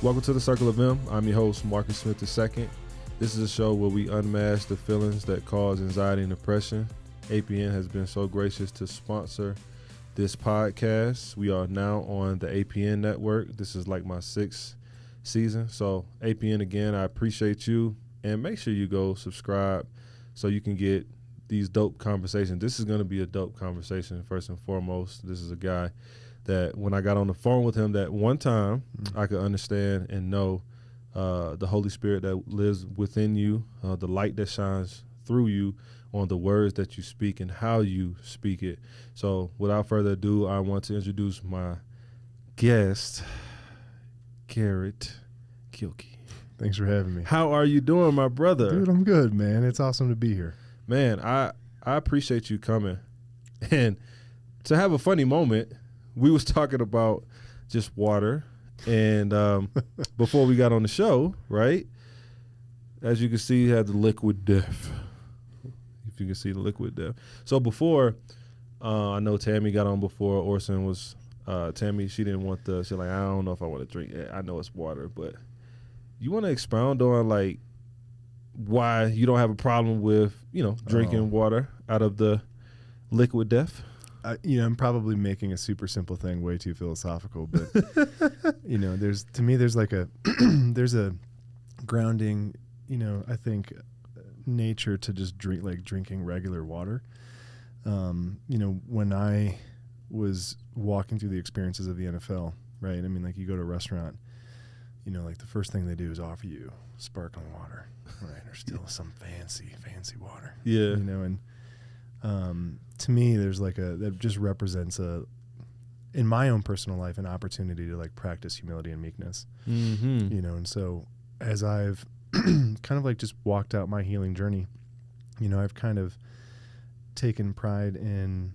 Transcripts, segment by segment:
Welcome to the Circle of M. I'm your host, Marcus Smith II. This is a show where we unmask the feelings that cause anxiety and depression. APN has been so gracious to sponsor this podcast. We are now on the APN network. This is like my 6th season. So APN, again, I appreciate you. And make sure you go subscribe so you can get these dope conversations. This is going to be a dope conversation, first and foremost. This is a guy that when I got on the phone with him that one time, I could understand and know the Holy Spirit that lives within you, the light that shines through you on the words that you speak and how you speak it. So without further ado, I want to introduce my guest, Garrett Gilkey. Thanks for having me. How are you doing, my brother? Dude, I'm good, man. It's awesome to be here. Man, I appreciate you coming. And to have a funny moment, we was talking about just water. And before we got on the show, right, as you can see, you had the liquid death. If you can see the liquid death. So before, I know Tammy got on before. Orson was, Tammy, she didn't want she's like, I don't know if I want to drink it. I know it's water, but you want to expound on, like, why you don't have a problem with, drinking water out of the liquid death? I'm probably making a super simple thing way too philosophical, but there's like there's a grounding, I think nature to just drink, like drinking regular water. When I was walking through the experiences of the NFL, right? I mean, like you go to a restaurant, like the first thing they do is offer you sparkling water, right? Or still some fancy water. Yeah. And to me, there's that just represents in my own personal life, an opportunity to like practice humility and meekness. Mm-hmm. And so as I've kind of like just walked out my healing journey, I've kind of taken pride in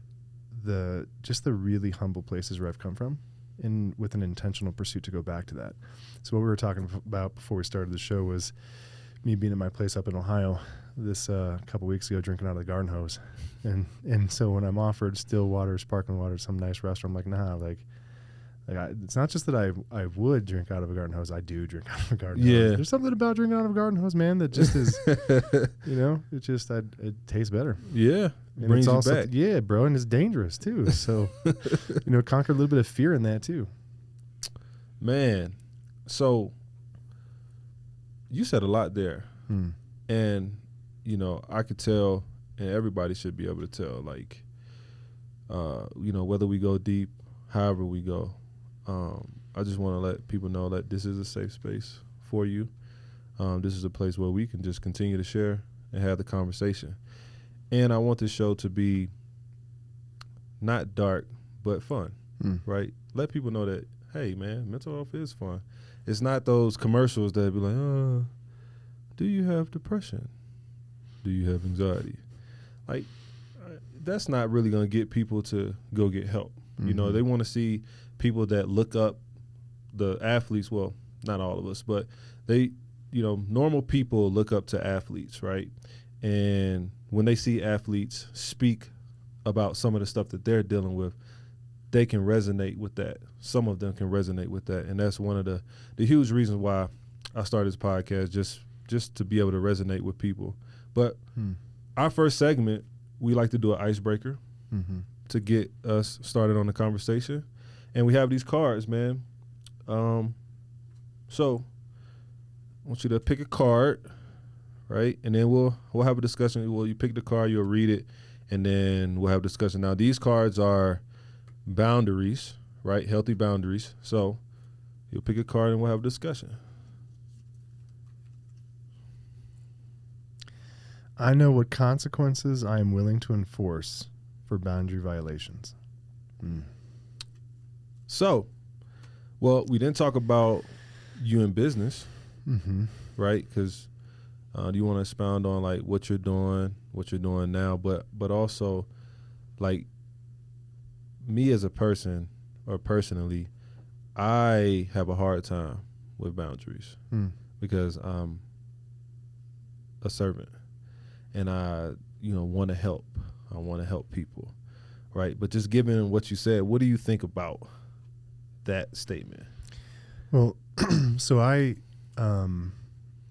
the really humble places where I've come from, and with an intentional pursuit to go back to that. So what we were talking about before we started the show was me being at my place up in Ohio this couple weeks ago, drinking out of the garden hose. And so when I'm offered still water, sparkling water at some nice restaurant, I'm like, nah, it's not just that I would drink out of a garden hose. I do drink out of a garden hose. There's something about drinking out of a garden hose, man, that just is, it tastes better. Yeah. And brings it's also, you back. yeah, bro. And it's dangerous too. So, conquer a little bit of fear in that too. Man. So you said a lot there. And, I could tell, and everybody should be able to tell, like, whether we go deep, however we go, I just want to let people know that this is a safe space for you. This is a place where we can just continue to share and have the conversation. And I want this show to be not dark, but fun, right? Let people know that, hey, man, mental health is fun. It's not those commercials that be like, do you have depression? Do you have anxiety? Like, that's not really going to get people to go get help. Mm-hmm. They want to see people that look up the athletes. Well, not all of us, but they, normal people look up to athletes, right? And when they see athletes speak about some of the stuff that they're dealing with, they can resonate with that. Some of them can resonate with that. And that's one of the huge reasons why I started this podcast, just to be able to resonate with people. But our first segment, we like to do an icebreaker to get us started on the conversation. And we have these cards, man. So I want you to pick a card, right? And then we'll have a discussion. Well, you pick the card, you'll read it, and then we'll have a discussion. Now, these cards are boundaries, right? Healthy boundaries. So you'll pick a card and we'll have a discussion. I know what consequences I am willing to enforce for boundary violations. So, well, we didn't talk about you in business, right? Because do you want to expound on like what you're doing now, but also like me as a person or personally, I have a hard time with boundaries because I'm a servant. And I, want to help. I want to help people, right? But just given what you said, what do you think about that statement? Well, so I am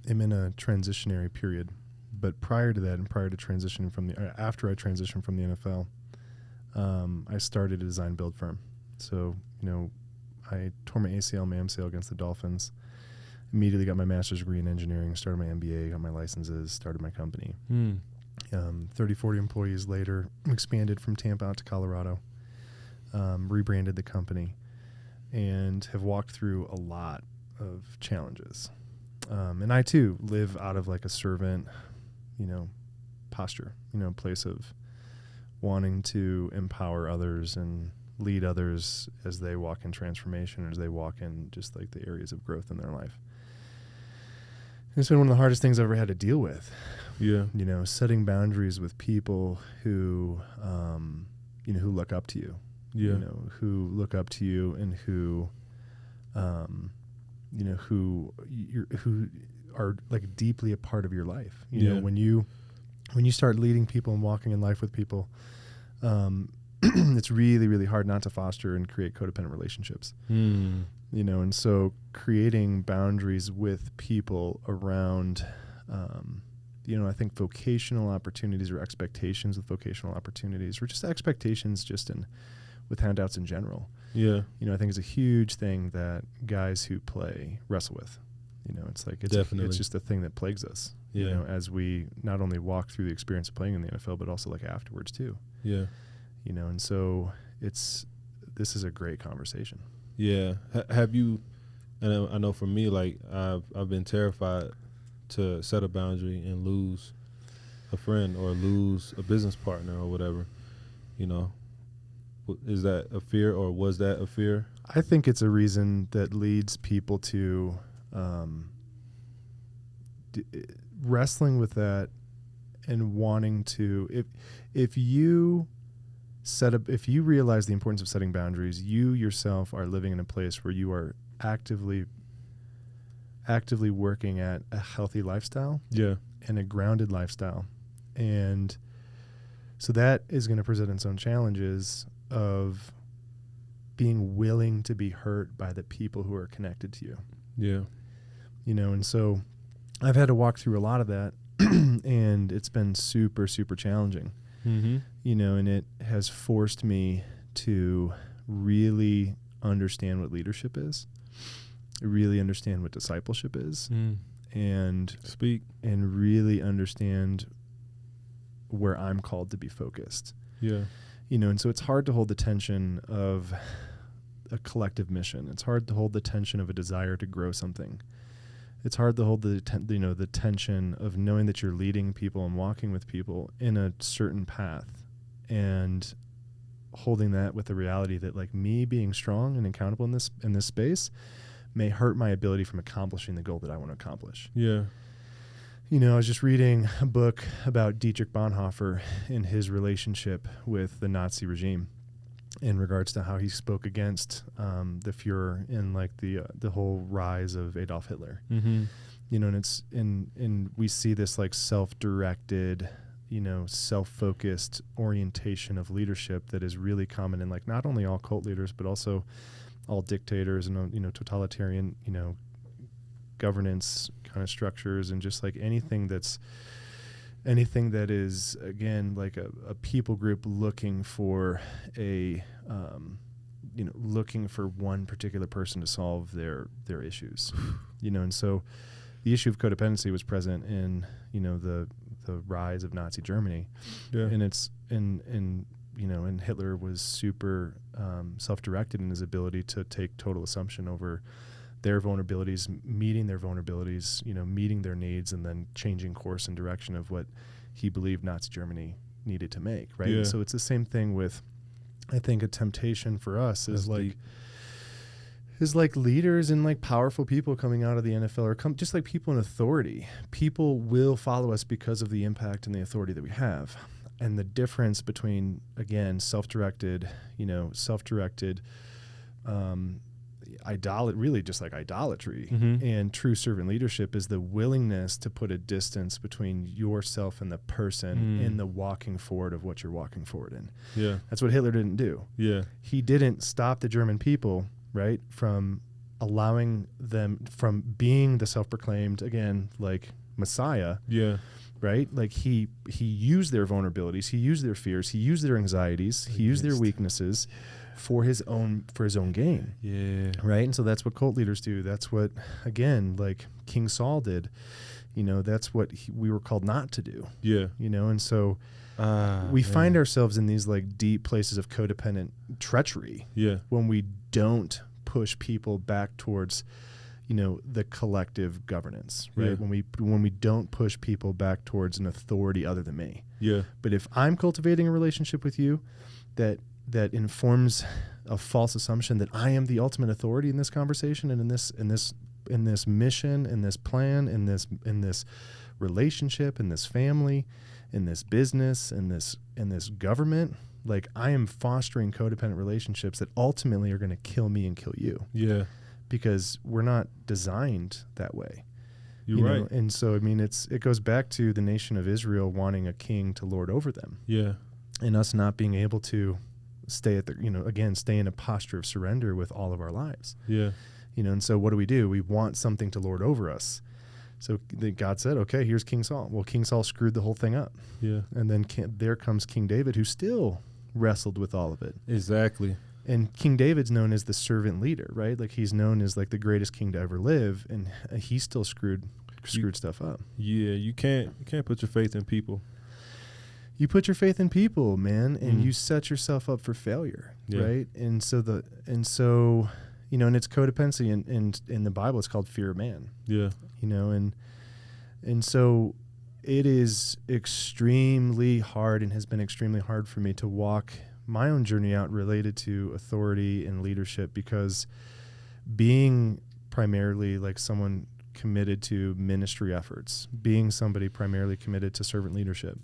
in a transitionary period, but prior to that, and prior to transitioning after I transitioned from the NFL, I started a design build firm. So, I tore my ACL, my MCL against the Dolphins. Immediately got my master's degree in engineering, started my MBA, got my licenses, started my company. 30, 40 employees later, expanded from Tampa out to Colorado, rebranded the company, and have walked through a lot of challenges. And I too live out of like a servant, posture, place of wanting to empower others and lead others as they walk in transformation, as they walk in just like the areas of growth in their life. And it's been one of the hardest things I've ever had to deal with. Yeah. Setting boundaries with people who, who look up to you. Yeah. Who look up to you and who are like deeply a part of your life. When you start leading people and walking in life with people, it's really, really hard not to foster and create codependent relationships. And so creating boundaries with people around, I think vocational opportunities or expectations with vocational opportunities, or just expectations with handouts in general. Yeah. I think it's a huge thing that guys who play wrestle with. It's like, it's just a thing that plagues us, as we not only walk through the experience of playing in the NFL, but also like afterwards too. Yeah. And so this is a great conversation. Yeah. Have you, and I know for me, like I've been terrified to set a boundary and lose a friend or lose a business partner or whatever, Is that a fear, or was that a fear? I think it's a reason that leads people to wrestling with that and wanting to, if you realize the importance of setting boundaries, you yourself are living in a place where you are actively working at a healthy lifestyle. Yeah. And a grounded lifestyle. And so that is going to present its own challenges of being willing to be hurt by the people who are connected to you. Yeah. And so I've had to walk through a lot of that and it's been super, super challenging. Mm-hmm. And it has forced me to really understand what leadership is, really understand what discipleship is, and really understand where I'm called to be focused. Yeah. And so it's hard to hold the tension of a collective mission. It's hard to hold the tension of a desire to grow something. It's hard to hold the tension of knowing that you're leading people and walking with people in a certain path, and holding that with the reality that like me being strong and accountable in this space may hurt my ability from accomplishing the goal that I want to accomplish. Yeah. I was just reading a book about Dietrich Bonhoeffer and his relationship with the Nazi regime in regards to how he spoke against the Fuhrer and like the whole rise of Adolf Hitler. Mm-hmm. And we see this like self-directed, self-focused orientation of leadership that is really common in like not only all cult leaders, but also all dictators and, totalitarian, governance kind of structures, and just like anything that is, again, like a people group looking for looking for one particular person to solve their issues, and so the issue of codependency was present in, the rise of Nazi Germany. Yeah. And Hitler was super self-directed in his ability to take total assumption over their vulnerabilities, meeting their vulnerabilities, meeting their needs, and then changing course and direction of what he believed Nazi Germany needed to make, right? Yeah. And so it's the same thing with, I think, a temptation for us is like leaders and like powerful people coming out of the NFL, or just like people in authority. People will follow us because of the impact and the authority that we have. And the difference between, again, self-directed, really just like idolatry, mm-hmm. and true servant leadership is the willingness to put a distance between yourself and the person in the walking forward of what you're walking forward in. Yeah. That's what Hitler didn't do. Yeah. He didn't stop the German people, right, from allowing them from being the self-proclaimed, again, like Messiah. Yeah. Right? Like he used their vulnerabilities, he used their fears, he used their anxieties, he used their weaknesses for his own gain. Yeah. Right? And so that's what cult leaders do. That's what, again, like King Saul did. You know, that's what we were called not to do. Yeah. You know, and so we find ourselves in these like deep places of codependent treachery. Yeah. When we don't push people back towards, you know, the collective governance, right? Yeah. When we don't push people back towards an authority other than me. Yeah. But if I'm cultivating a relationship with you that informs a false assumption that I am the ultimate authority in this conversation and in this mission, in this plan, in this relationship, in this family, in this business, in this government, like I am fostering codependent relationships that ultimately are going to kill me and kill you. Yeah. Because we're not designed that way. You're right. know? And so, I mean, it goes back to the nation of Israel wanting a king to lord over them. Yeah. And us not being able to stay stay in a posture of surrender with all of our lives. Yeah. You know, and so what do? We want something to lord over us. So God said, okay, here's King Saul. Well, King Saul screwed the whole thing up. Yeah. And then there comes King David, who still wrestled with all of it. Exactly. And King David's known as the servant leader, right? Like he's known as like the greatest king to ever live, and he still screwed stuff up. Yeah, you can't put your faith in people. You put your faith in people, man, and you set yourself up for failure, right? And so you know, and it's codependency, and in the Bible it's called fear of man. Yeah. You know, and so it is extremely hard and has been extremely hard for me to walk my own journey out related to authority and leadership, because being primarily like someone committed to ministry efforts, being somebody primarily committed to servant leadership,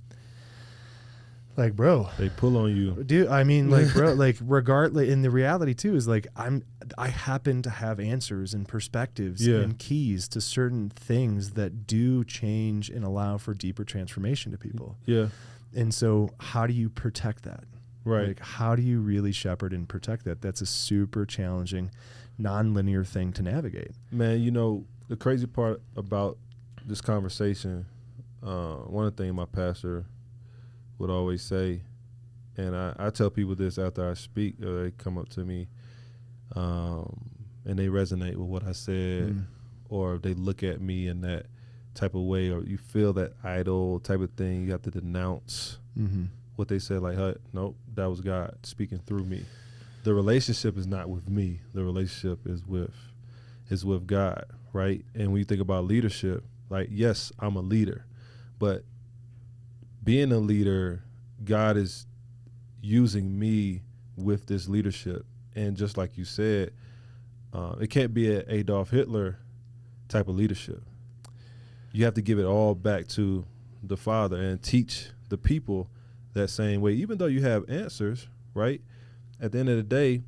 like, bro, they pull on you, dude. I mean, like, bro, like, regardless, and the reality too is like I happen to have answers and perspectives and keys to certain things that do change and allow for deeper transformation to people. Yeah. And so how do you protect that? Right. Like, how do you really shepherd and protect that? That's a super challenging, non-linear thing to navigate. Man, you know, the crazy part about this conversation, one of the things my pastor would always say, and I tell people this after I speak, or they come up to me, and they resonate with what I said, or they look at me in that type of way, or you feel that idol type of thing, you have to denounce what they said, like, hey, nope, that was God speaking through me. The relationship is not with me. The relationship is with God, right? And when you think about leadership, like, yes, I'm a leader, but being a leader, God is using me with this leadership. And just like you said, it can't be an Adolf Hitler type of leadership. You have to give it all back to the Father and teach the people that same way, even though you have answers, right? At the end of the day,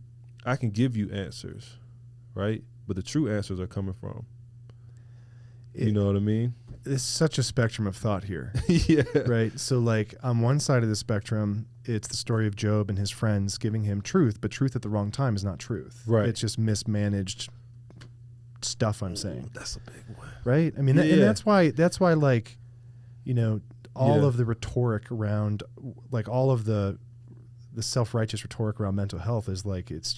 I can give you answers, right? But the true answers are coming from, you know what I mean? It's such a spectrum of thought here. Yeah. Right? So, like, on one side of the spectrum, it's the story of Job and his friends giving him truth, but truth at the wrong time is not truth. Right. It's just mismanaged stuff, I'm saying. That's a big one. Right? I mean, and that's why, like, you know, all of the rhetoric around, like, all of the self-righteous rhetoric around mental health is like, it's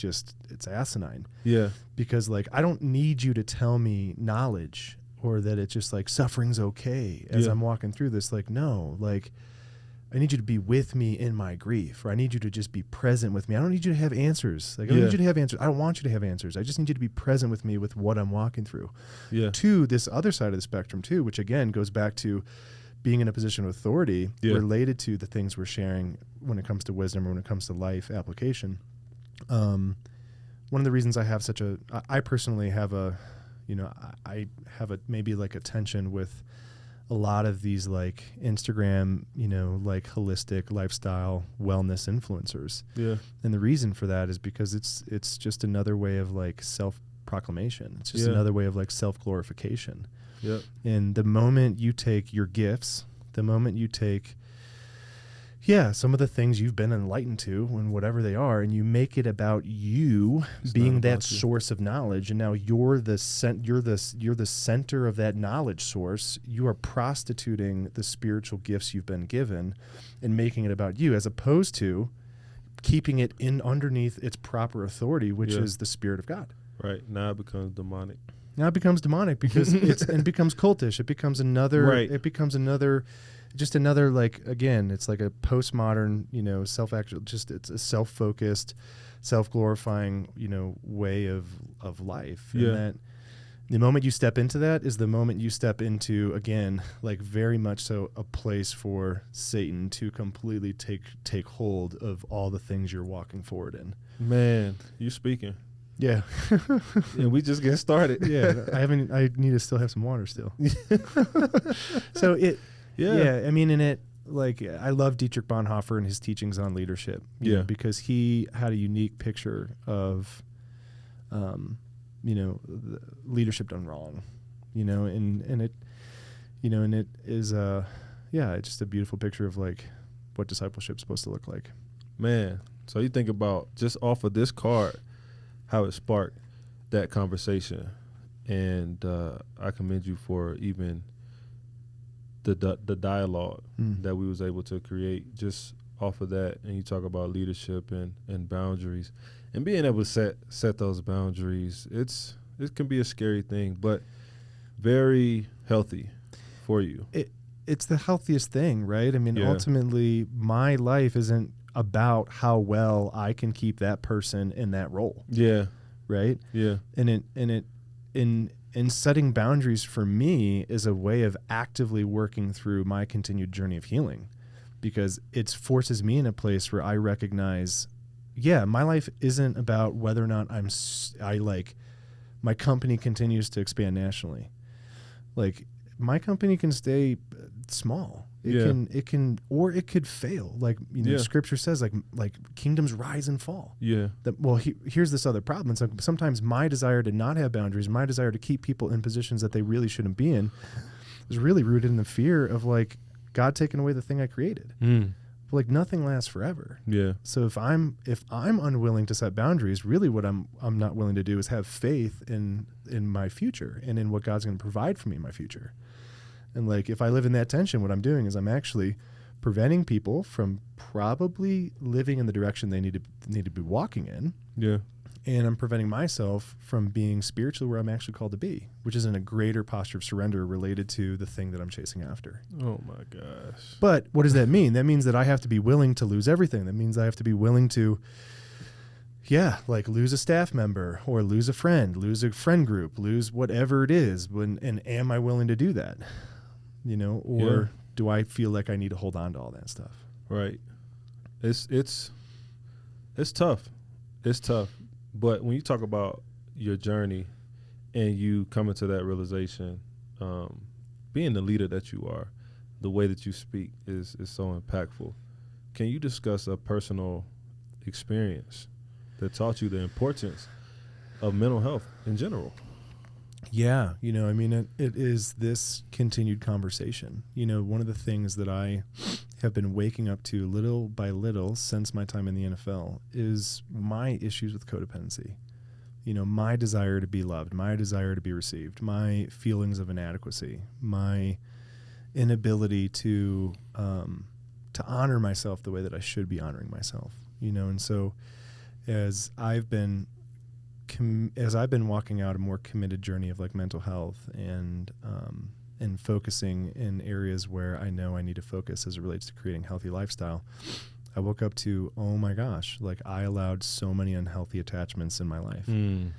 asinine. Yeah. Because, like, I don't need you to tell me knowledge or that it's just like suffering's okay as I'm walking through this. Like, no, like, I need you to be with me in my grief, or I need you to just be present with me. I don't need you to have answers. Like, I don't need you to have answers. I don't want you to have answers. I just need you to be present with me with what I'm walking through. Yeah. To this other side of the spectrum too, which again goes back to being in a position of authority related to the things we're sharing when it comes to wisdom or when it comes to life application. One of the reasons I have I personally have I have maybe like a tension with a lot of these like Instagram, like holistic lifestyle wellness influencers. Yeah. And the reason for that is because it's just another way of like self-proclamation. It's just another way of like self-glorification. Yep. And the moment you take your gifts, the moment you take Yeah, some of the things you've been enlightened to, and whatever they are, and you make it about you It's being not that about you. source of knowledge, and now you're the center of that knowledge source. You are prostituting the spiritual gifts you've been given, and making it about you, as opposed to keeping it in underneath its proper authority, which Yeah. is the Spirit of God. Right. Now it becomes demonic. Now it becomes demonic because it becomes cultish. It becomes another. Right. It becomes another. Just another, like, again, it's like a postmodern, self-actual, just it's a self-focused, self-glorifying, way of life. Yeah. And that the moment you step into that is the moment you step into, again, like very much so a place for Satan to completely take hold of all the things you're walking forward in. Man, you speaking. Yeah. And we just getting started. Yeah. I need to still have some water still. So Yeah, I mean, I love Dietrich Bonhoeffer and his teachings on leadership. you know, because he had a unique picture of, leadership done wrong, and it is, it's just a beautiful picture of like what discipleship's supposed to look like. Man, so you think about just off of this card, how it sparked that conversation, and I commend you for even the dialogue that we was able to create just off of that. And you talk about leadership and boundaries and being able to set those boundaries. It can be a scary thing, but very healthy for you. It's the healthiest thing, right? I mean, Yeah. ultimately, my life isn't about how well I can keep that person in that role, Yeah. right? Yeah. And setting boundaries for me is a way of actively working through my continued journey of healing, because it forces me in a place where I recognize, my life isn't about whether or not my company continues to expand nationally. Like, my company can stay small. It could fail. Like, Scripture says, like kingdoms rise and fall. Yeah. Here's this other problem. It's like sometimes my desire to not have boundaries, my desire to keep people in positions that they really shouldn't be in, is really rooted in the fear of like God taking away the thing I created. But like nothing lasts forever. Yeah. So if I'm unwilling to set boundaries, really what I'm not willing to do is have faith in my future and in what God's going to provide for me in my future. And like, if I live in that tension, what I'm doing is I'm actually preventing people from probably living in the direction they need to be walking in. Yeah. And I'm preventing myself from being spiritually where I'm actually called to be, which is in a greater posture of surrender related to the thing that I'm chasing after. Oh my gosh. But what does that mean? That means that I have to be willing to lose everything. That means I have to be willing to, lose a staff member or lose a friend, lose a friend group, lose whatever it is. And am I willing to do that? Or do I feel like I need to hold on to all that stuff? Right. It's tough. It's tough. But when you talk about your journey and you come into that realization, being the leader that you are, the way that you speak is so impactful. Can you discuss a personal experience that taught you the importance of mental health in general? Yeah. It is this continued conversation. One of the things that I have been waking up to little by little since my time in the NFL is my issues with codependency. My desire to be loved, my desire to be received, my feelings of inadequacy, my inability to honor myself the way that I should be honoring myself. And so as I've been walking out a more committed journey of like mental health and focusing in areas where I know I need to focus as it relates to creating healthy lifestyle, I woke up to, oh my gosh, like I allowed so many unhealthy attachments in my life. And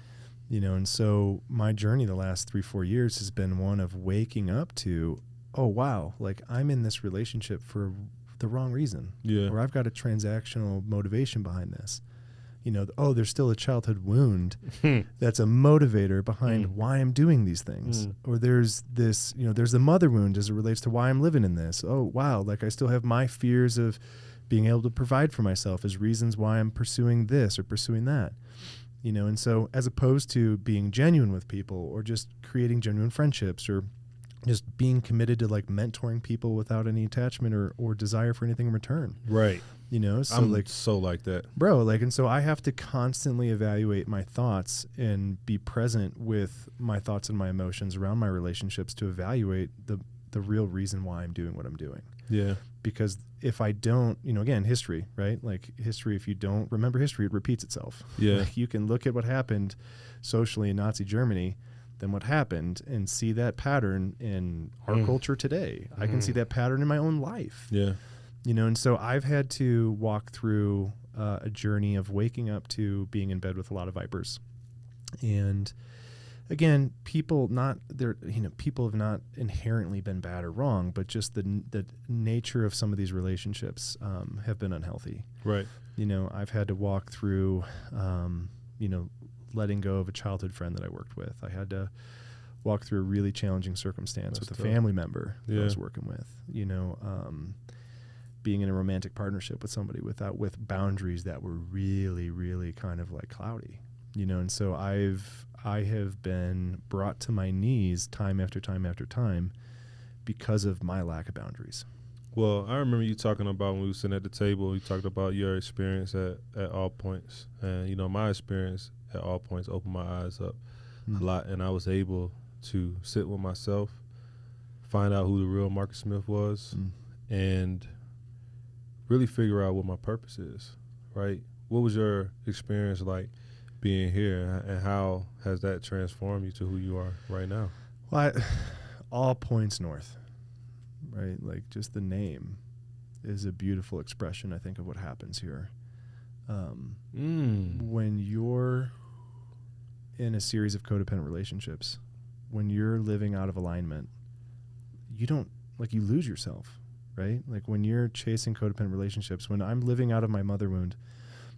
so my journey the last 3-4 years has been one of waking up to, oh wow, like I'm in this relationship for the wrong reason. Yeah. Or I've got a transactional motivation behind this. There's still a childhood wound that's a motivator behind why I'm doing these things. Or there's this, there's the mother wound as it relates to why I'm living in this. Oh, wow, like I still have my fears of being able to provide for myself as reasons why I'm pursuing this or pursuing that. And so as opposed to being genuine with people or just creating genuine friendships or just being committed to like mentoring people without any attachment or desire for anything in return. Right. You know, so I'm like so like that. bro, like, and so I have to constantly evaluate my thoughts and be present with my thoughts and my emotions around my relationships to evaluate the real reason why I'm doing what I'm doing. Yeah. Because if I don't, you know, again, history, right? Like history, if you don't remember history, it repeats itself. Yeah. Like you can look at what happened socially in Nazi Germany, then what happened, and see that pattern in our culture today. I can see that pattern in my own life. Yeah. You know, and so I've had to walk through a journey of waking up to being in bed with a lot of vipers. And again, people have not inherently been bad or wrong, but just the nature of some of these relationships have been unhealthy. Right. You know, I've had to walk through, you know, letting go of a childhood friend that I worked with. I had to walk through a really challenging circumstance That's with a tough. family member that Yeah. I was working with. You know, being in a romantic partnership with somebody with boundaries that were really, really kind of like cloudy. You know, and so I have been brought to my knees time after time after time because of my lack of boundaries. Well, I remember you talking about when we were sitting at the table, you talked about your experience at all points. And, you know, my experience at all points opened my eyes up a lot. And I was able to sit with myself, find out who the real Marcus Smith was, and really figure out what my purpose is, right? What was your experience like being here, and how has that transformed you to who you are right now? Well, all points north, right? Like just the name is a beautiful expression, I think, of what happens here. When you're in a series of codependent relationships, when you're living out of alignment, you lose yourself, right? Like when you're chasing codependent relationships, when I'm living out of my mother wound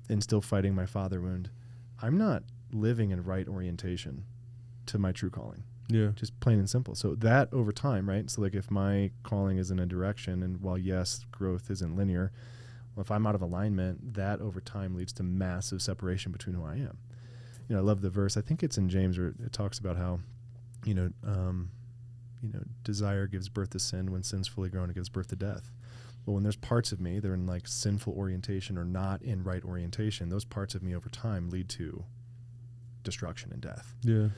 and still fighting my father wound, I'm not living in right orientation to my true calling. Yeah. Just plain and simple. So that over time, right? So like if my calling is in a direction, and while yes, growth isn't linear, well, if I'm out of alignment, that over time leads to massive separation between who I am. You know, I love the verse. I think it's in James where it talks about how, desire gives birth to sin. When sin's fully grown, it gives birth to death. Well, when there's parts of me that are in like sinful orientation or not in right orientation, those parts of me over time lead to destruction and death. Yeah.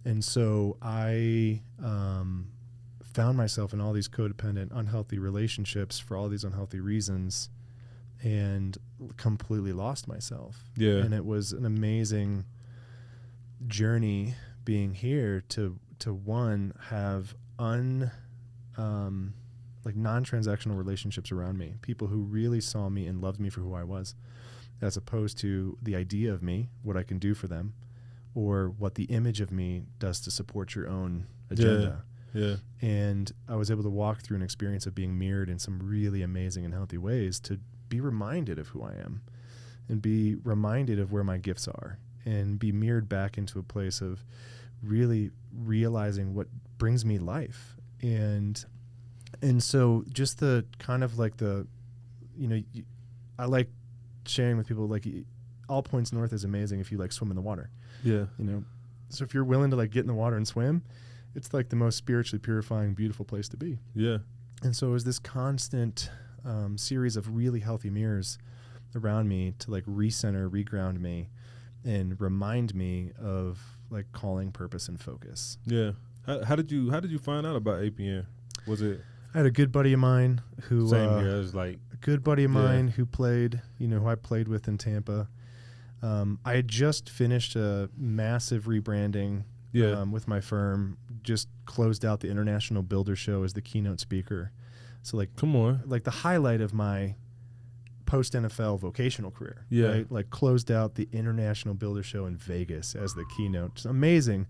And so I found myself in all these codependent, unhealthy relationships for all these unhealthy reasons, and completely lost myself. Yeah. And it was an amazing journey being here to one, have non-transactional relationships around me, people who really saw me and loved me for who I was, as opposed to the idea of me, what I can do for them, or what the image of me does to support your own agenda. Yeah. And I was able to walk through an experience of being mirrored in some really amazing and healthy ways to be reminded of who I am and be reminded of where my gifts are and be mirrored back into a place of really realizing what brings me life. And so just the kind of like I like sharing with people, like all points north is amazing if you like swim in the water. Yeah. You know, so if you're willing to like get in the water and swim, it's like the most spiritually purifying, beautiful place to be. Yeah. And so it was this constant series of really healthy mirrors around me to like recenter, reground me, and remind me of like calling, purpose, and focus. Yeah. How did you find out about APN? Was it? I had a good buddy of mine who Same here. It was like a good buddy of mine who played, who I played with in Tampa. I had just finished a massive rebranding with my firm, just closed out the International Builder Show as the keynote speaker. So like, come on, like the highlight of my post NFL vocational career, Yeah. right? Like closed out the International Builder Show in Vegas as the keynote. Just amazing.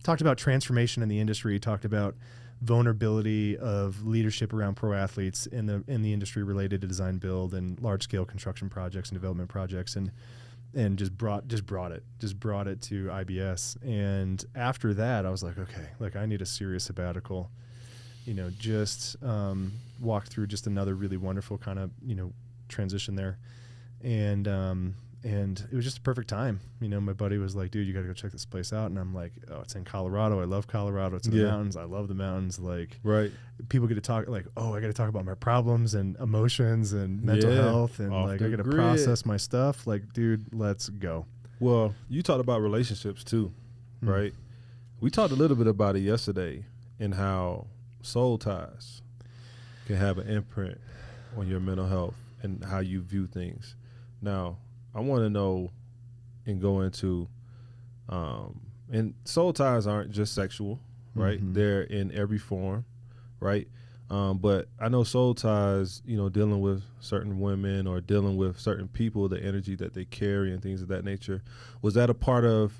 Talked about transformation in the industry, talked about vulnerability of leadership around pro athletes in the industry related to design build and large scale construction projects and development projects, and just brought it to IBS. And after that I was like, okay, like I need a serious sabbatical, just walk through just another really wonderful kind of, transition there. And And it was just a perfect time. You know, my buddy was like, dude, you got to go check this place out. And I'm like, oh, it's in Colorado. I love Colorado. It's in the mountains. I love the mountains. Like, people get to talk like, oh, I got to talk about my problems and emotions and mental health. And like, I got to process my stuff. Like, dude, let's go. Well, you talked about relationships too, right? We talked a little bit about it yesterday and how soul ties can have an imprint on your mental health and how you view things. Now, I want to know and go into, and soul ties aren't just sexual, right? They're in every form, right? But I know soul ties, you know, dealing with certain women or dealing with certain people, the energy that they carry and things of that nature. Was that a part of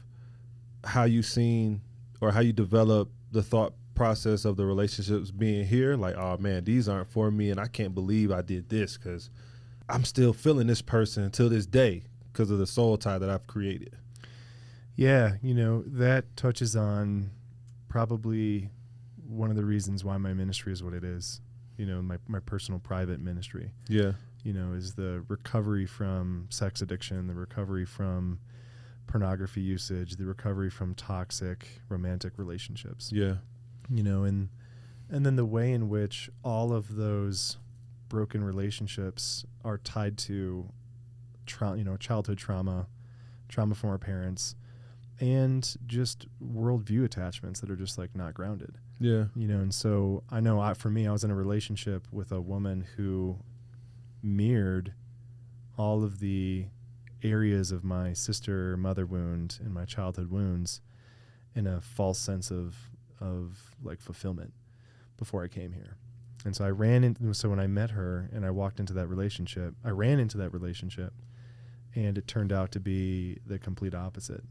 how you seen or how you developed the thought process of the relationships being here? Like, oh man, these aren't for me and I can't believe I did this because I'm still feeling this person until this day because of the soul tie that I've created. Yeah, you know, that touches on probably one of the reasons why my ministry is what it is, you know, my personal private ministry. Yeah. You know, is the recovery from sex addiction, the recovery from pornography usage, the recovery from toxic romantic relationships. Yeah. You know, and then the way in which all of those broken relationships are tied to childhood trauma from our parents, and just worldview attachments that are just like not grounded. Yeah. You know, and so I know for me, I was in a relationship with a woman who mirrored all of the areas of my sister mother wound and my childhood wounds in a false sense of like fulfillment before I came here. And so so when I met her and I walked into that relationship, I ran into that relationship, and it turned out to be the complete opposite.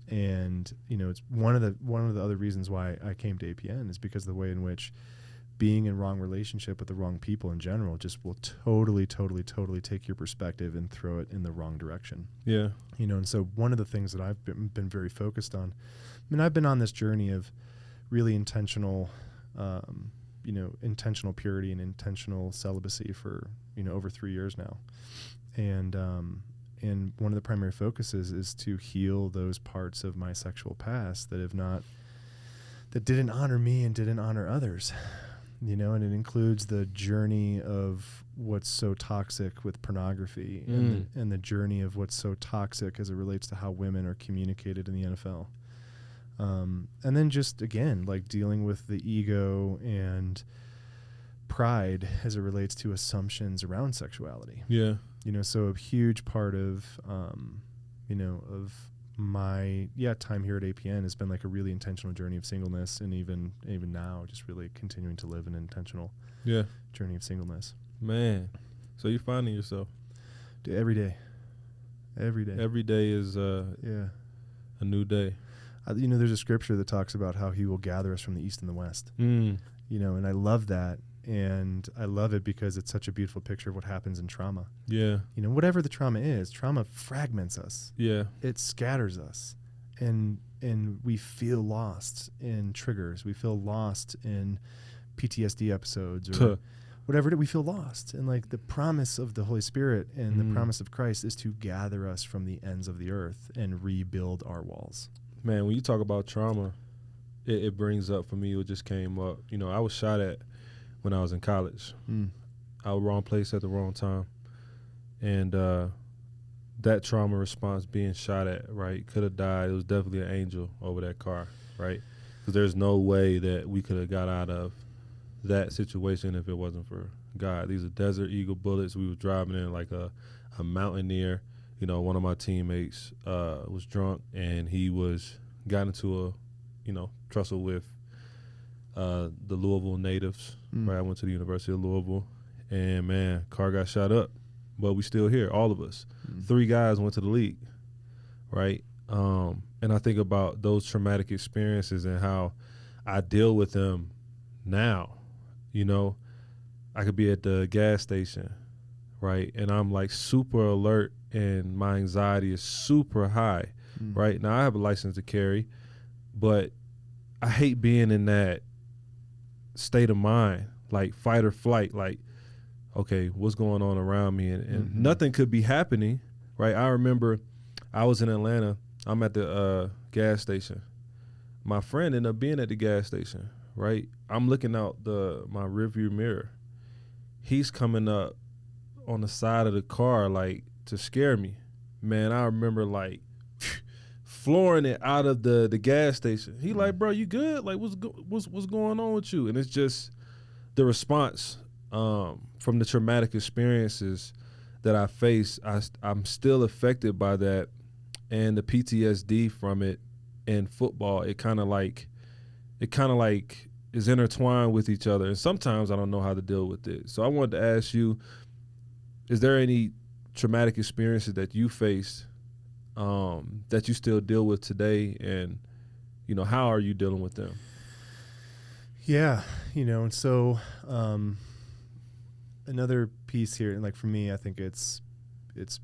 And, you know, it's one of the other reasons why I came to APN is because of the way in which being in wrong relationship with the wrong people in general just will totally take your perspective and throw it in the wrong direction. Yeah. You know, and so one of the things that I've been very focused on, I mean, I've been on this journey of really intentional, intentional purity and intentional celibacy for, you know, over 3 years now. And one of the primary focuses is to heal those parts of my sexual past that didn't honor me and didn't honor others, you know, and it includes the journey of what's so toxic with pornography and the journey of what's so toxic as it relates to how women are communicated in the NFL. And then just, again, like dealing with the ego and pride as it relates to assumptions around sexuality. Yeah. You know, so a huge part of, of my time here at APN has been like a really intentional journey of singleness, and even now, just really continuing to live an intentional journey of singleness. Man, so you're finding yourself? Dude, every day. Every day is a new day. You know, there's a scripture that talks about how He will gather us from the east and the west. You know, and I love that. And I love it because it's such a beautiful picture of what happens in trauma. Yeah. You know, whatever the trauma is, trauma fragments us. Yeah. It scatters us. And we feel lost in triggers. We feel lost in PTSD episodes or whatever. We feel lost. And like the promise of the Holy Spirit and the promise of Christ is to gather us from the ends of the earth and rebuild our walls. Man, when you talk about trauma, it brings up for me, it just came up. You know, I was shot at when I was in college. I was wrong place at the wrong time. And that trauma response, being shot at, right, could have died. It was definitely an angel over that car, right? Because there's no way that we could have got out of that situation if it wasn't for God. These are Desert Eagle bullets. We were driving in like a mountaineer. You know, one of my teammates was drunk, and he got into a, tussle with the Louisville natives. Right, I went to the University of Louisville, and man, car got shot up, but we still here, all of us. 3 guys went to the league, right? And I think about those traumatic experiences and how I deal with them now. You know, I could be at the gas station, right, and I'm like super alert, and my anxiety is super high, right? Now I have a license to carry, but I hate being in that state of mind, like fight or flight, like, okay, what's going on around me? And nothing could be happening, right? I remember I was in Atlanta. I'm at the gas station. My friend ended up being at the gas station, right? I'm looking out my rearview mirror. He's coming up on the side of the car, like, to scare me. Man, I remember, like, flooring it out of the gas station. He like, bro, you good? Like, what's going on with you? And it's just the response from the traumatic experiences that I face. I'm still affected by that, and the PTSD from it. And football, it kind of like is intertwined with each other. And sometimes I don't know how to deal with it. So I wanted to ask you, is there any traumatic experiences that you faced that you still deal with today? And, how are you dealing with them? Yeah, and so another piece here, and like for me, I think it's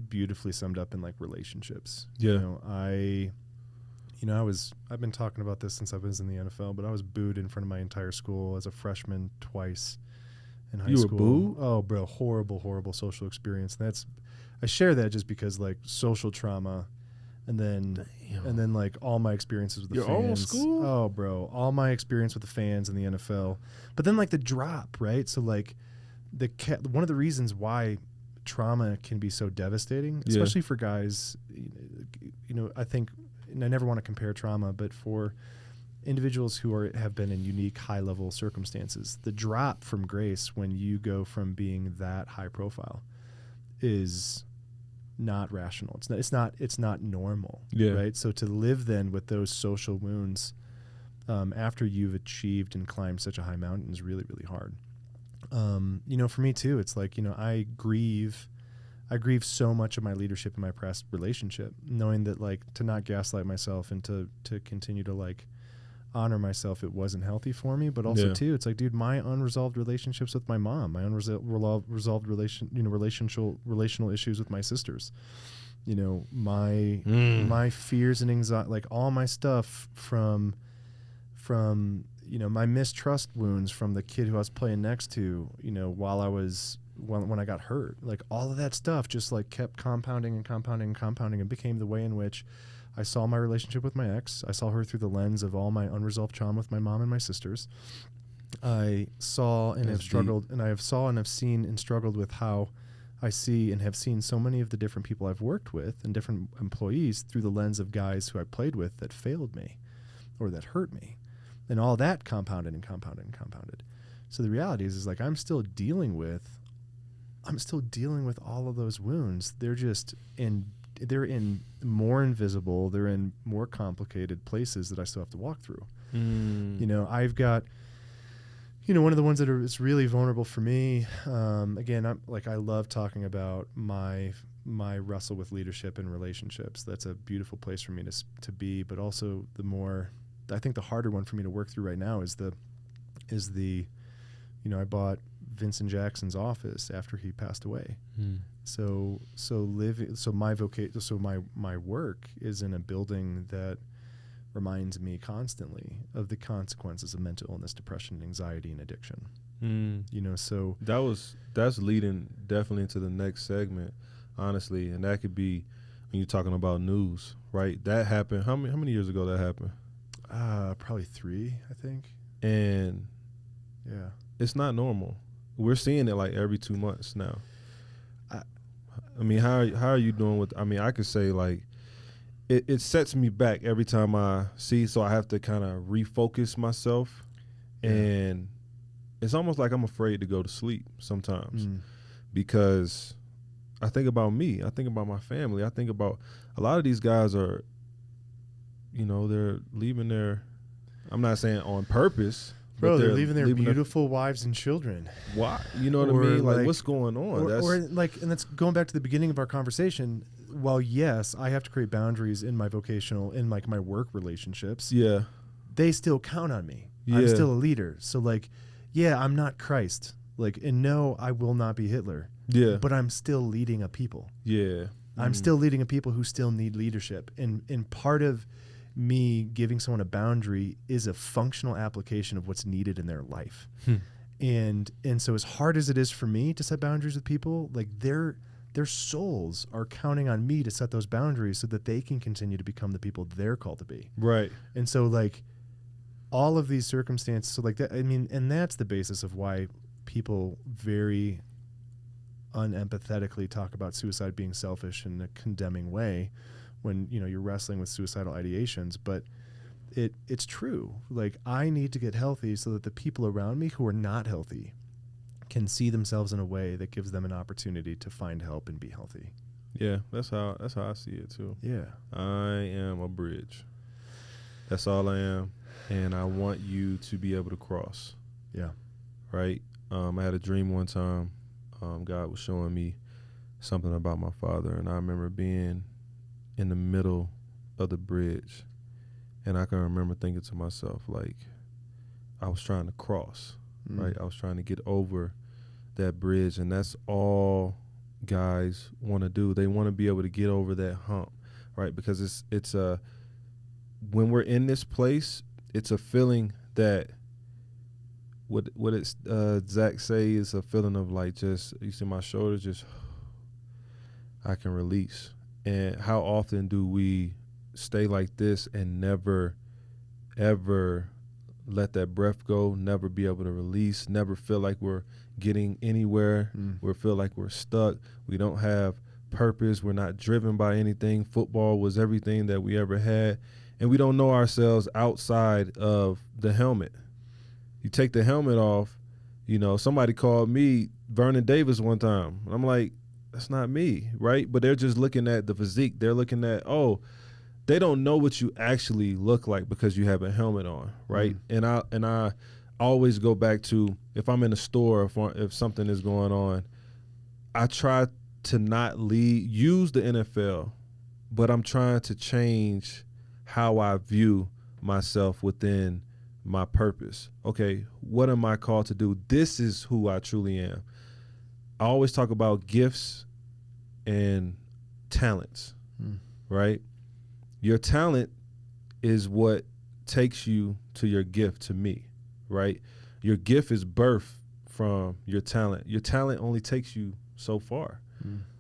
beautifully summed up in like relationships. Yeah. I've been talking about this since I was in the NFL, but I was booed in front of my entire school as a freshman twice in high school. You were booed? Oh, bro, horrible social experience. And I share that just because like social trauma, and then like all my experiences with the Your fans. own school? Oh, bro, all my experience with the fans in the NFL. But then like the drop, right? So like one of the reasons why trauma can be so devastating, especially for guys, I think. And I never want to compare trauma, but for individuals who have been in unique high-level circumstances, the drop from grace when you go from being that high profile is not rational. It's not normal, right? So to live then with those social wounds after you've achieved and climbed such a high mountain is really, really hard. For me too, it's like, I grieve so much of my leadership in my past relationship, knowing that like to not gaslight myself and to continue to like honor myself, it wasn't healthy for me. But also too, it's like, dude, my unresolved relationships with my mom, my unresolved relational issues with my sisters, my fears and anxiety, like all my stuff from my mistrust wounds from the kid who I was playing next to, while I was when I got hurt, like all of that stuff just like kept compounding and became the way in which I saw my relationship with my ex. I saw her through the lens of all my unresolved trauma with my mom and my sisters. I saw and have struggled, and I have seen and struggled with how I see and have seen so many of the different people I've worked with and different employees through the lens of guys who I played with that failed me or that hurt me. And all that compounded. So the reality is like I'm still dealing with all of those wounds. They're just they're in more invisible, they're in more complicated places that I still have to walk through. I've got, one of the ones that is really vulnerable for me. Again, I love talking about my wrestle with leadership and relationships. That's a beautiful place for me to be, but also I think the harder one for me to work through right now is I bought Vincent Jackson's office after he passed away. So my work is in a building that reminds me constantly of the consequences of mental illness, depression, anxiety, and addiction. So that's leading definitely into the next segment, honestly, and that could be when you're talking about news, right? That happened. How many years ago that happened? Probably 3, I think. And yeah, it's not normal. We're seeing it like every 2 months now. I mean, how are you doing with? I mean, I could say like it sets me back every time I see. So I have to kind of refocus myself, and it's almost like I'm afraid to go to sleep sometimes because I think about me. I think about my family. I think about a lot of these guys are, they're leaving their. I'm not saying on purpose. Bro, they're leaving their beautiful wives and children. Why? You know what I mean? Like what's going on? And that's going back to the beginning of our conversation. While yes, I have to create boundaries in my vocational, in like my work relationships. Yeah, they still count on me. Yeah. I'm still a leader. So like, yeah, I'm not Christ. Like, and no, I will not be Hitler. Yeah, but I'm still leading a people. Yeah, I'm still leading a people who still need leadership. And part of me giving someone a boundary is a functional application of what's needed in their life. And so as hard as it is for me to set boundaries with people, like they're their souls are counting on me to set those boundaries so that they can continue to become the people they're called to be. Right. And so like all of these circumstances, so like that, I mean, and that's the basis of why people very unempathetically talk about suicide being selfish in a condemning way when, you know, you're wrestling with suicidal ideations. But it's true. Like, I need to get healthy so that the people around me who are not healthy can see themselves in a way that gives them an opportunity to find help and be healthy. Yeah, that's how I see it too. Yeah. I am a bridge. That's all I am. And I want you to be able to cross. Yeah. Right? I had a dream one time. God was showing me something about my father, and I remember being in the middle of the bridge, and I can remember thinking to myself, like, I was trying to cross, right? I was trying to get over that bridge, and that's all guys want to do. They want to be able to get over that hump, right? Because it's when we're in this place, it's a feeling that what it's Zach say is a feeling of like, just, you see my shoulders, just I can release. And how often do we stay like this and never ever let that breath go, never be able to release, never feel like we're getting anywhere, we feel like we're stuck, we don't have purpose, we're not driven by anything. Football was everything that we ever had, and we don't know ourselves outside of the helmet. You take the helmet off, you know, somebody called me Vernon Davis one time. And I'm like, that's not me, right? But they're just looking at the physique. They're looking at, they don't know what you actually look like because you have a helmet on, right? And I always go back to, if I'm in a store, if something is going on, I try to not use the NFL, but I'm trying to change how I view myself within my purpose. Okay, what am I called to do? This is who I truly am. I always talk about gifts and talents, right? Your talent is what takes you to your gift, to me, right? Your gift is birthed from your talent. Your talent only takes you so far,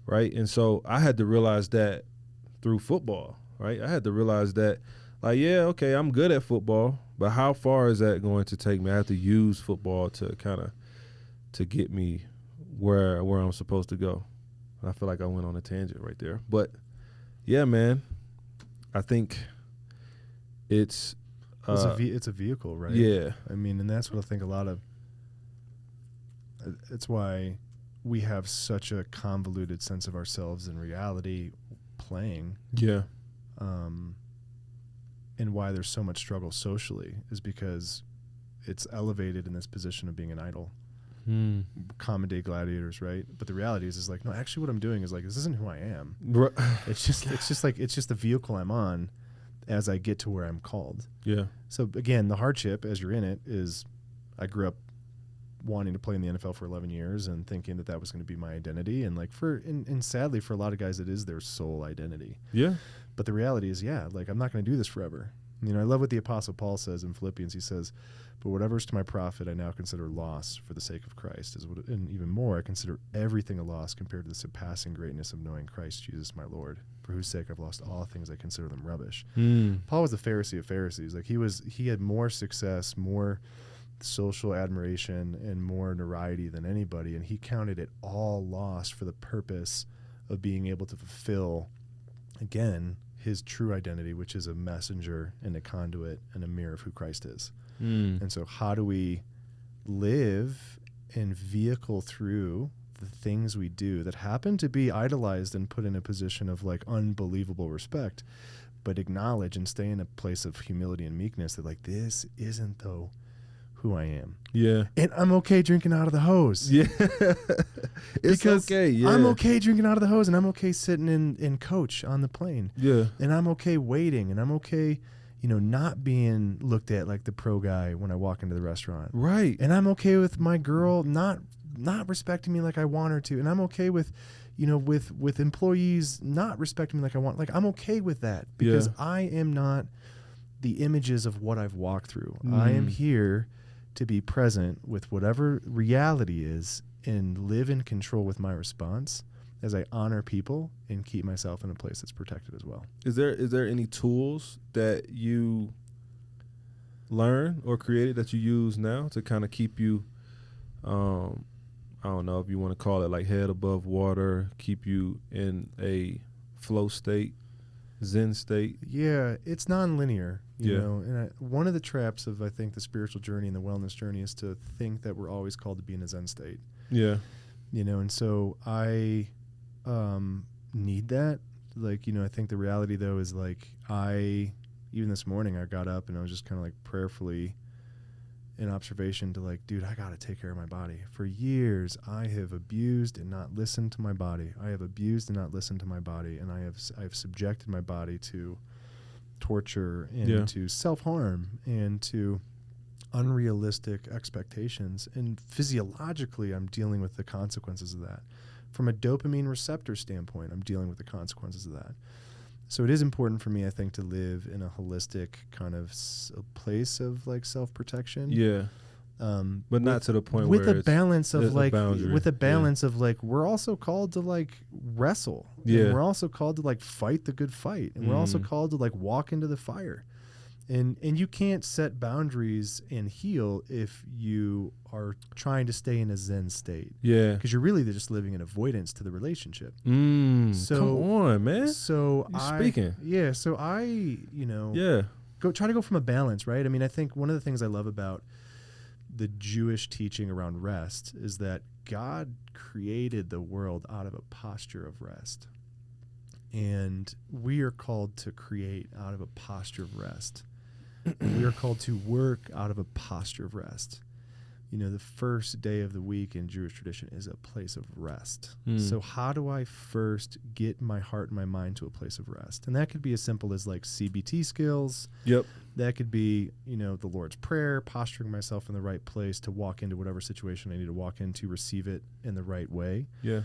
right? And so I had to realize that through football, right? I had to realize that, like, yeah, okay, I'm good at football, but how far is that going to take me? I have to use football to kind of to get me where I'm supposed to go. And I feel like I went on a tangent right there. But, yeah, man, I think it's a vehicle, right? Yeah. I mean, and that's what I think a lot of – it's why we have such a convoluted sense of ourselves in reality playing. Yeah. And why there's so much struggle socially is because it's elevated in this position of being an idol. Common day gladiators, right? But the reality is like, no, actually what I'm doing is like, this isn't who I am. It's just the vehicle I'm on as I get to where I'm called. Yeah. So again, the hardship as you're in it is I grew up wanting to play in the NFL for 11 years and thinking that was going to be my identity. And like and sadly for a lot of guys, it is their sole identity. Yeah. But the reality is, like, I'm not going to do this forever. You know, I love what the Apostle Paul says in Philippians. He says, but whatever is to my profit, I now consider loss for the sake of Christ. And even more, I consider everything a loss compared to the surpassing greatness of knowing Christ Jesus my Lord, for whose sake I've lost all things. I consider them rubbish. Paul was the Pharisee of Pharisees. Like, he had more success, more social admiration, and more notoriety than anybody, and he counted it all loss for the purpose of being able to fulfill, again, his true identity, which is a messenger and a conduit and a mirror of who Christ is. And so how do we live and vehicle through the things we do that happen to be idolized and put in a position of like unbelievable respect, but acknowledge and stay in a place of humility and meekness that like, this isn't though who I am. Yeah. And I'm okay drinking out of the hose. Yeah. It's okay. Yeah. I'm okay drinking out of the hose, and I'm okay sitting in coach on the plane. Yeah. And I'm okay waiting, and I'm okay, not being looked at like the pro guy when I walk into the restaurant. Right. And I'm okay with my girl not respecting me like I want her to. And I'm okay with, with employees not respecting me like I want. Like, I'm okay with that because I am not the images of what I've walked through. I am here to be present with whatever reality is and live in control with my response as I honor people and keep myself in a place that's protected as well. Is there any tools that you learn or created that you use now to kind of keep you, I don't know if you want to call it like head above water, keep you in a flow state, Zen state? Yeah, it's non-linear, you Yeah. know. And one of the traps of, I think, the spiritual journey and the wellness journey is to think that we're always called to be in a Zen state. Yeah. You know, and so I need that. Like, you know, I think the reality, though, is like even this morning, I got up and I was just kind of like prayerfully in observation to like, dude, I got to take care of my body. For years, I have abused and not listened to my body. I have abused and not listened to my body. And I've subjected my body to torture and to self-harm and to unrealistic expectations. And physiologically, I'm dealing with the consequences of that. From a dopamine receptor standpoint, I'm dealing with the consequences of that. So it is important for me, I think, to live in a holistic kind of place of like self-protection. Yeah. But not to the point with where a balance of like, with a balance yeah. of like, we're also called to like wrestle. Yeah. And we're also called to like fight the good fight. And we're also called to like walk into the fire. And you can't set boundaries and heal if you are trying to stay in a Zen state. Yeah. Because you're really just living in avoidance to the relationship. So come on, man. So speaking. Yeah. So I, you know, try to go from a balance, right? I mean, I think one of the things I love about the Jewish teaching around rest is that God created the world out of a posture of rest. And we are called to create out of a posture of rest. We are called to work out of a posture of rest. You know, the first day of the week in Jewish tradition is a place of rest. So how do I first get my heart and my mind to a place of rest? And that could be as simple as like CBT skills. Yep. That could be, you know, the Lord's Prayer, posturing myself in the right place to walk into whatever situation I need to walk into, receive it in the right way. Yeah.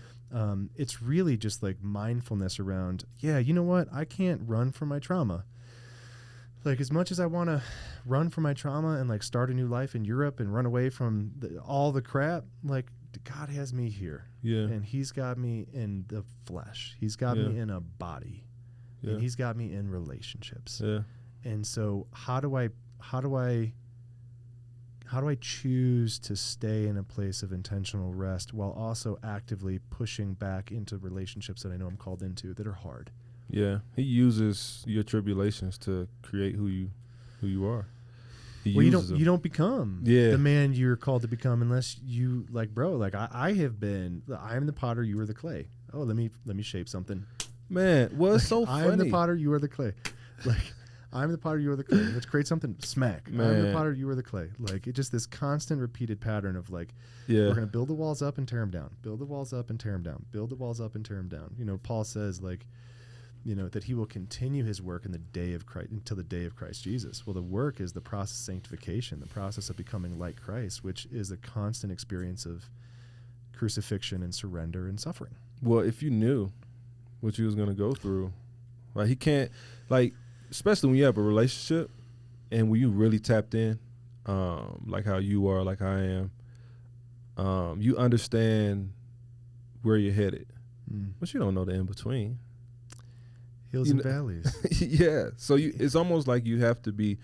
It's really just like mindfulness around, you know what? I can't run from my trauma. Like, as much as I want to run from my trauma and like start a new life in Europe and run away from all the crap, like God has me here. Yeah. And he's got me in the flesh. He's got me in a body. Yeah. And he's got me in relationships. Yeah. And so how do I choose to stay in a place of intentional rest while also actively pushing back into relationships that I know I'm called into that are hard? Yeah, he uses your tribulations to create who you are. You don't become the man you're called to become unless you like, bro. Like I am the potter, you are the clay. Oh, let me shape something. Man, well, it's so funny. I am the potter, you are the clay. Like I'm the potter, you are the clay. Let's create something. Smack. Man. I'm the potter, you are the clay. Like it's just this constant werepeated pattern of like, we're gonna build the walls up and tear them down. Build the walls up and tear them down. Build the walls up and tear them down. You know, Paul says like, you know, that he will continue his work in the day of Christ until the day of Christ Jesus. Well, the work is the process of sanctification, the process of becoming like Christ, which is a constant experience of crucifixion and surrender and suffering. Well, if you knew what you was going to go through, like he can't, like, especially when you have a relationship and when you really tapped in, like how you are, like I am, you understand where you're headed, but you don't know the in-between. Hills and valleys. Yeah. So it's almost like you have to be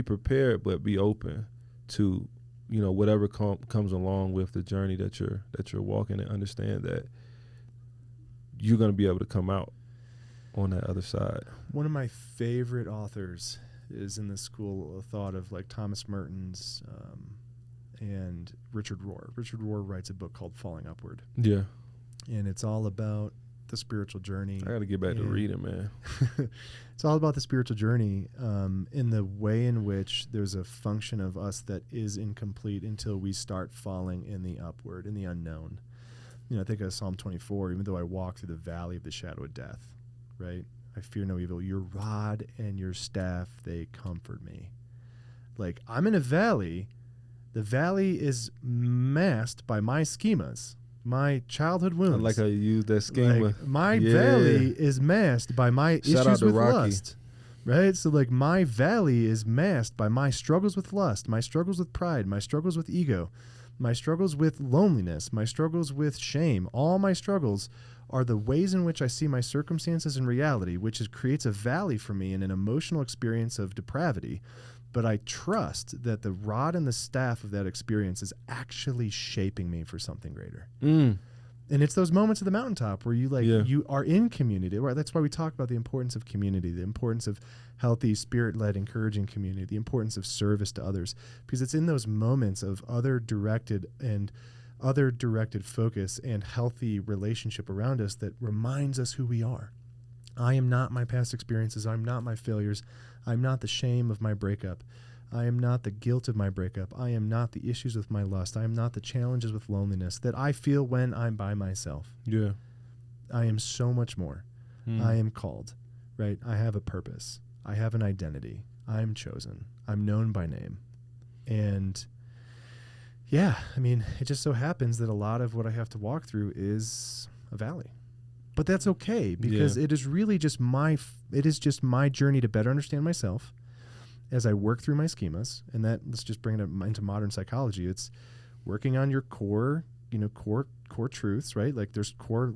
prepared, but be open to, you know, whatever comes along with the journey that you're walking, and understand that you're going to be able to come out on that other side. One of my favorite authors is in the school of thought of like Thomas Mertens and Richard Rohr. Richard Rohr writes a book called Falling Upward. Yeah. And it's all about the spiritual journey. I got to get back to reading, man. It's all about the spiritual journey in the way in which there's a function of us that is incomplete until we start falling in the upward, in the unknown. You know, I think of Psalm 24, even though I walk through the valley of the shadow of death, right? I fear no evil. Your rod and your staff, they comfort me. Like, I'm in a valley. The valley is masked by my schemas. My childhood wounds. I like how you use that schema. Like, my valley is masked by my issues with lust. Right? So like my valley is masked by my struggles with lust, my struggles with pride, my struggles with ego, my struggles with loneliness, my struggles with shame, all my struggles are the ways in which I see my circumstances in reality, which creates a valley for me in an emotional experience of depravity. But I trust that the rod and the staff of that experience is actually shaping me for something greater. And it's those moments at the mountaintop where you are in community. Right? That's why we talk about the importance of community, the importance of healthy, spirit-led, encouraging community, the importance of service to others, because it's in those moments of other-directed focus and healthy relationship around us that reminds us who we are. I am not my past experiences. I'm not my failures. I'm not the shame of my breakup. I am not the guilt of my breakup. I am not the issues with my lust. I am not the challenges with loneliness that I feel when I'm by myself. Yeah. I am so much more. I am called, right? I have a purpose. I have an identity. I'm chosen. I'm known by name. And yeah, I mean, it just so happens that a lot of what I have to walk through is a valley. But that's okay, because it is really just my journey to better understand myself as I work through my schemas. And that, let's just bring it into modern psychology. It's working on your core truths, right? Like there's core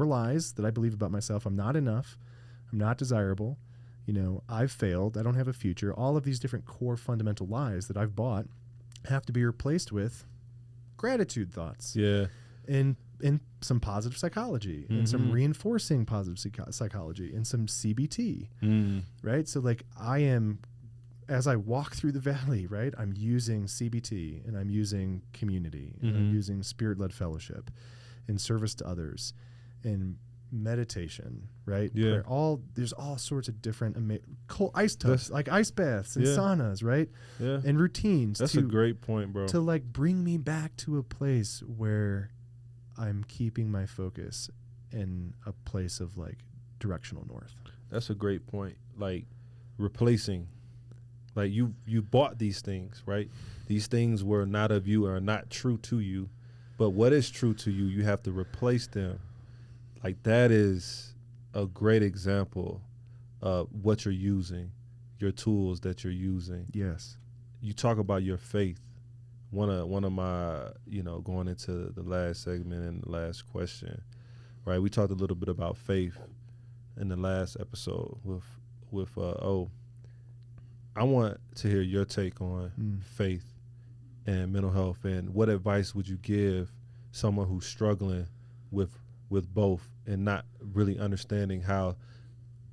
lies that I believe about myself. I'm not enough. I'm not desirable. I've failed. I don't have a future. All of these different core fundamental lies that I've bought have to be replaced with gratitude thoughts. Yeah. And some positive psychology and some reinforcing positive psychology and some CBT, right? So like as I walk through the valley, right, I'm using CBT and I'm using community and I'm using spirit-led fellowship and service to others and meditation, right? Yeah. There's all sorts of different cold ice tubs, like ice baths and saunas, right? Yeah. And routines. That's a great point, bro. To like bring me back to a place where I'm keeping my focus in a place of like directional north. That's a great point. Like replacing, like you bought these things, right? These things were not of you or are not true to you, but what is true to you, you have to replace them. Like that is a great example of what you're using, your tools that you're using. Yes. You talk about your faith. One of my, going into the last segment and the last question, right? We talked a little bit about faith in the last episode with I want to hear your take on faith and mental health, and what advice would you give someone who's struggling with both and not really understanding how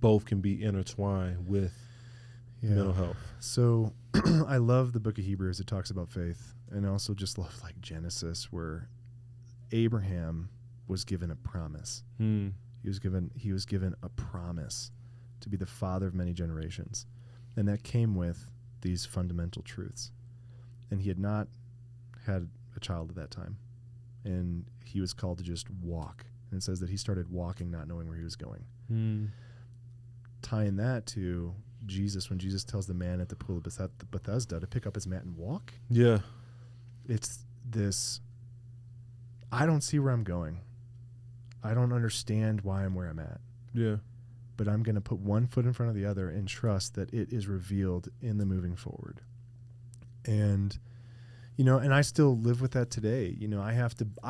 both can be intertwined with mental health? So I love the book of Hebrews. It talks about faith. And I also just love like Genesis, where Abraham was given a promise. He was given a promise to be the father of many generations. And that came with these fundamental truths. And he had not had a child at that time. And he was called to just walk. And it says that he started walking, not knowing where he was going. Tying that to Jesus, when Jesus tells the man at the pool of Bethesda to pick up his mat and walk. Yeah. It's this, I don't see where I'm going. I don't understand why I'm where I'm at. Yeah. But I'm going to put one foot in front of the other and trust that it is revealed in the moving forward. And, and I still live with that today. I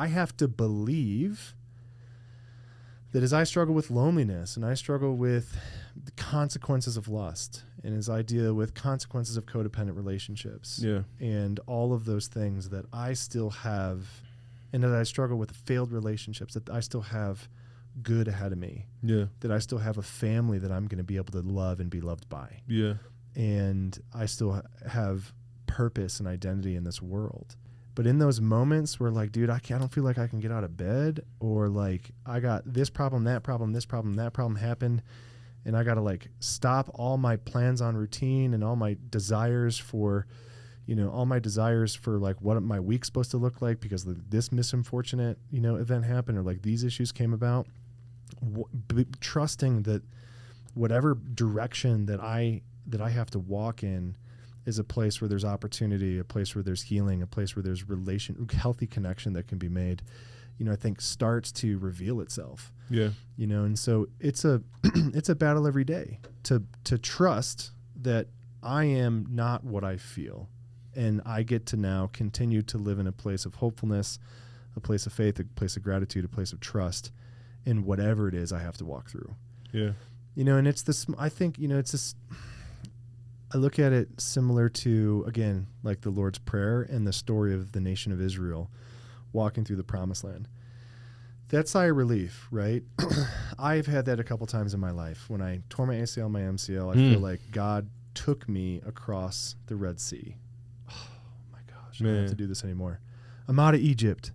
have to believe that as I struggle with loneliness and I struggle with the consequences of lust and as I deal with consequences of codependent relationships and all of those things, that I still have, and that I struggle with failed relationships, that I still have good ahead of me. Yeah. That I still have a family that I'm going to be able to love and be loved by. Yeah. And I still have purpose and identity in this world. But in those moments where like, dude, I don't feel like I can get out of bed, or like I got this problem, that problem, this problem, that problem happened, and I got to like stop all my plans on routine and all my desires for, like what my week's supposed to look like because this misunfortunate, event happened, or like these issues came about. Trusting that whatever direction that I have to walk in is a place where there's opportunity, a place where there's healing, a place where there's healthy connection that can be made, I think starts to reveal itself. Yeah. And so it's a it's a battle every day to trust that I am not what I feel, And I get to now continue to live in a place of hopefulness, a place of faith, a place of gratitude, a place of trust in whatever it is I have to walk through. Yeah. And it's this, I think, it's this, I look at it similar to, again, like the Lord's Prayer and the story of the nation of Israel walking through the promised land. That sigh of relief, right? I've had that a couple times in my life. When I tore my ACL, my MCL, I feel like God took me across the Red Sea. Oh my gosh, I don't have to do this anymore. I'm out of Egypt.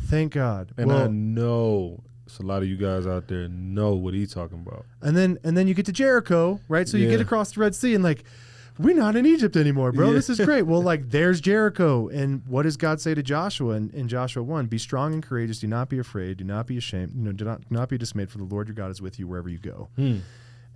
Thank God. And I know a lot of you guys out there know what he's talking about. And then you get to Jericho, right? So you get across the Red Sea and like, we're not in Egypt anymore, bro. Yeah. This is great. Well, like, there's Jericho. And what does God say to Joshua in Joshua 1? Be strong and courageous. Do not be afraid. Do not be ashamed. Do not be dismayed, for the Lord your God is with you wherever you go. And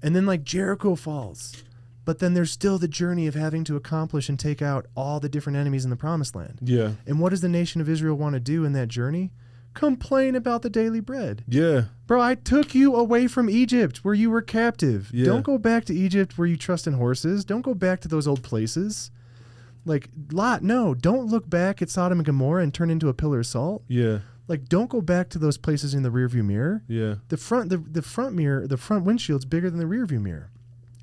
then, like, Jericho falls. But then there's still the journey of having to accomplish and take out all the different enemies in the promised land. Yeah. And what does the nation of Israel want to do in that journey? Complain about the daily bread. Yeah. Bro, I took you away from Egypt where you were captive. Yeah. Don't go back to Egypt where you trust in horses. Don't go back to those old places. Like, Lot, no. Don't look back at Sodom and Gomorrah and turn into a pillar of salt. Yeah. Like, don't go back to those places in the rearview mirror. Yeah. The front mirror, the front windshield's bigger than the rearview mirror.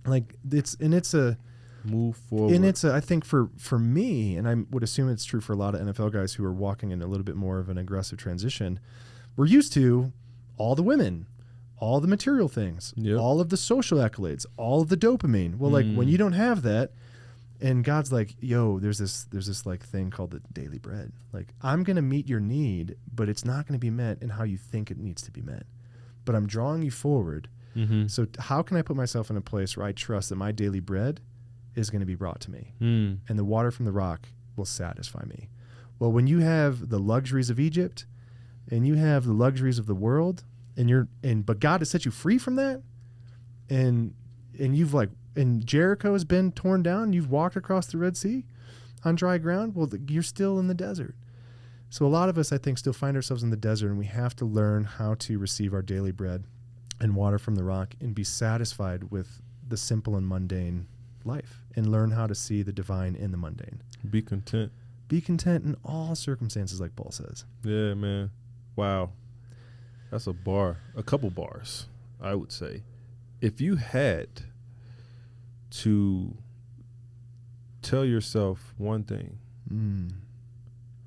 Like, it's a move forward. And it's I think for me, and I would assume it's true for a lot of NFL guys who are walking in a little bit more of an aggressive transition, we're used to all the women, all the material things, all of the social accolades, all of the dopamine. Well, like, when you don't have that, and God's like, yo, there's this like thing called the daily bread. Like, I'm going to meet your need, but it's not going to be met in how you think it needs to be met. But I'm drawing you forward. Mm-hmm. So how can I put myself in a place where I trust that my daily bread is going to be brought to me, and the water from the rock will satisfy me? Well, when you have the luxuries of Egypt and you have the luxuries of the world, but God has set you free from that, and you've and Jericho has been torn down, you've walked across the Red Sea on dry ground, well, you're still in the desert. So a lot of us, I think, still find ourselves in the desert, and we have to learn how to receive our daily bread and water from the rock and be satisfied with the simple and mundane life, and learn how to see the divine in the mundane. Be content. Be content in all circumstances, like Paul says. Yeah, man. Wow. That's a couple bars, I would say. If you had to tell yourself one thing,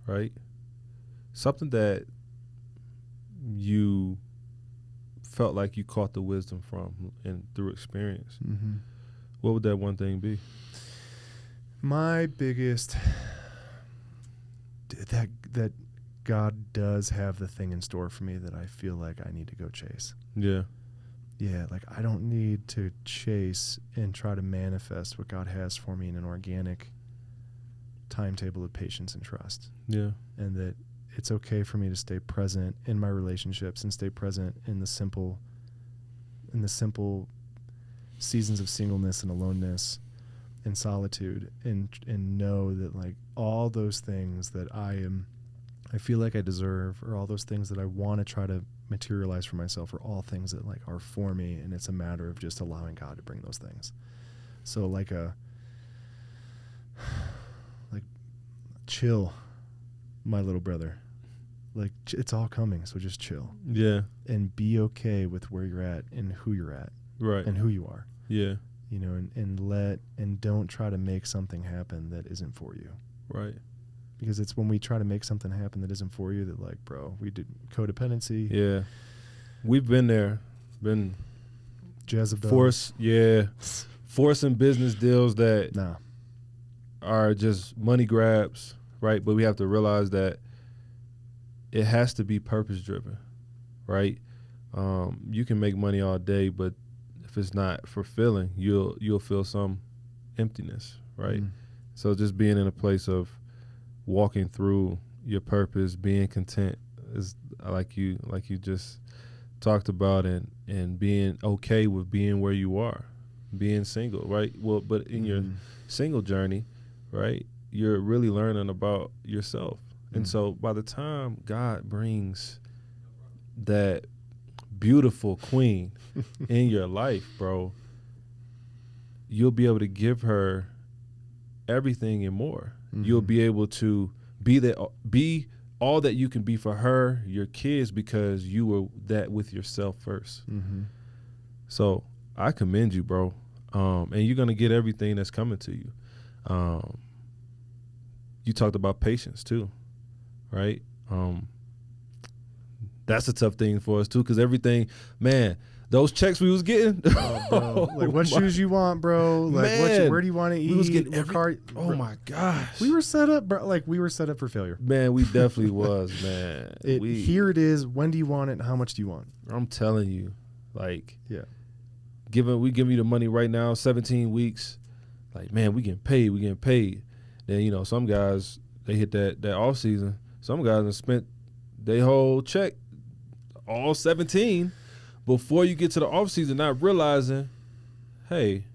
right? Something that you felt like you caught the wisdom from and through experience, what would that one thing be? My biggest, that God does have the thing in store for me that I feel like I need to go chase. Yeah. Yeah, like, I don't need to chase and try to manifest what God has for me in an organic timetable of patience and trust. Yeah. And that it's okay for me to stay present in my relationships and stay present in the simple seasons of singleness and aloneness and solitude, and know that, like, all those things that I feel like I deserve, or all those things that I want to try to materialize for myself, are all things that, like, are for me, and it's a matter of just allowing God to bring those things. So like chill, my little brother. Like, it's all coming, so just chill. Yeah. And be okay with where you're at and who you're at. Right. And who you are. Yeah. And don't try to make something happen that isn't for you. Right. Because it's when we try to make something happen that isn't for you that, like, bro, we did codependency. Yeah. We've been there. Been Jezebel. Forcing business deals that are just money grabs, right? But we have to realize that it has to be purpose driven, right? You can make money all day, but if it's not fulfilling, you'll feel some emptiness, right? So just being in a place of walking through your purpose, being content, is like you just talked about, and being okay with being where you are, being single, right? Well, but in your single journey, right, you're really learning about yourself. And so by the time God brings that beautiful queen in your life, bro, you'll be able to give her everything and more. You'll be able to be all that you can be for her, your kids, because you were that with yourself first. So I commend you, bro. And you're going to get everything that's coming to you. You talked about patience too, right? That's a tough thing for us too, because everything, man, those checks we was getting. Bro. Like, what shoes you want, bro? Like, Man, where do you want to eat? we was getting what car? Oh my gosh. We were set up, bro. Like, we were set up for failure. Man, we definitely was, man. Here it is. When do you want it? And how much do you want? I'm telling you, like, yeah, we give you the money right now, 17 weeks. Like, man, we getting paid. Then, you know, some guys, they hit that off season. Some guys have spent their whole check, all 17, before you get to the off season, not realizing, hey,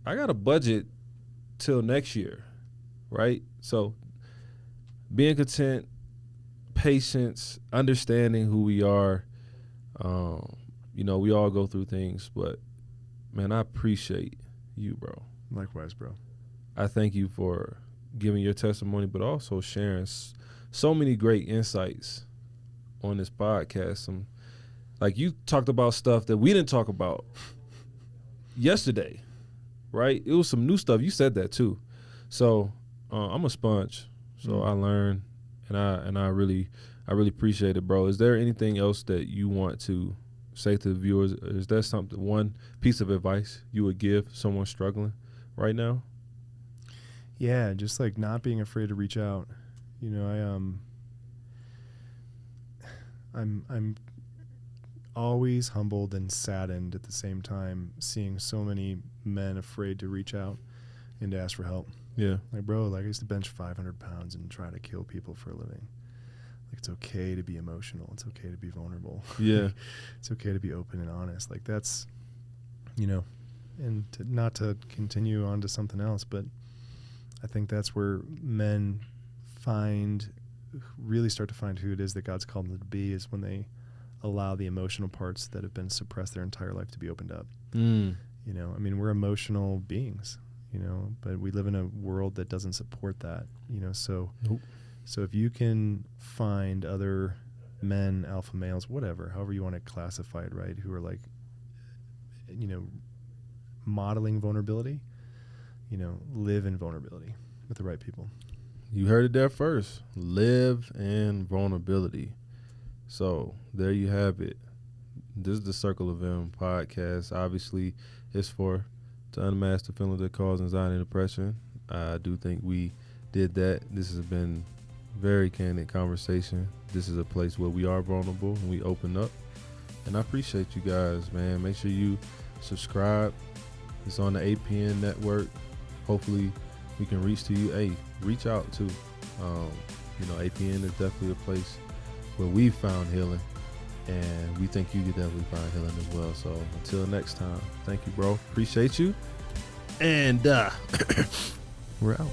I got a budget till next year, right? So being content, patience, understanding who we are. You know, we all go through things, but man, I appreciate you, bro. Likewise, bro. I thank you for giving your testimony, but also sharing so many great insights on this podcast. Like, you talked about stuff that we didn't talk about yesterday, right? It was some new stuff. You said that too. So I'm a sponge. So I learn, and I really appreciate it, bro. Is there anything else that you want to say to the viewers? Is there one piece of advice you would give someone struggling right now? Yeah, just like not being afraid to reach out. You know, I'm always humbled and saddened at the same time, seeing so many men afraid to reach out and to ask for help. Yeah. Like, bro, like, I used to bench 500 pounds and try to kill people for a living. Like, it's okay to be emotional. It's okay to be vulnerable. Yeah. It's okay to be open and honest. Like, that's, you know, and not to continue on to something else, but I think that's where men really start to find who it is that God's called them to be, is when they allow the emotional parts that have been suppressed their entire life to be opened up. You know, I mean, we're emotional beings, you know, but we live in a world that doesn't support that, you know, so So if you can find other men, alpha males, whatever, however you want to classify it, right, who are like, you know, modeling vulnerability, you know, live in vulnerability with the right people. You heard it there first. Live in vulnerability. So there you have it. This is the Circle of M podcast. Obviously, it's to unmask the feelings that cause anxiety and depression. I do think we did that. This has been very candid conversation. This is a place where we are vulnerable and we open up. And I appreciate you guys, man. Make sure you subscribe. It's on the APN network. Hopefully we can reach to you. Hey, reach out too. You know, APN is definitely a place where we've found healing, and we think you could definitely find healing as well. So until next time, thank you, bro. Appreciate you. And we're out.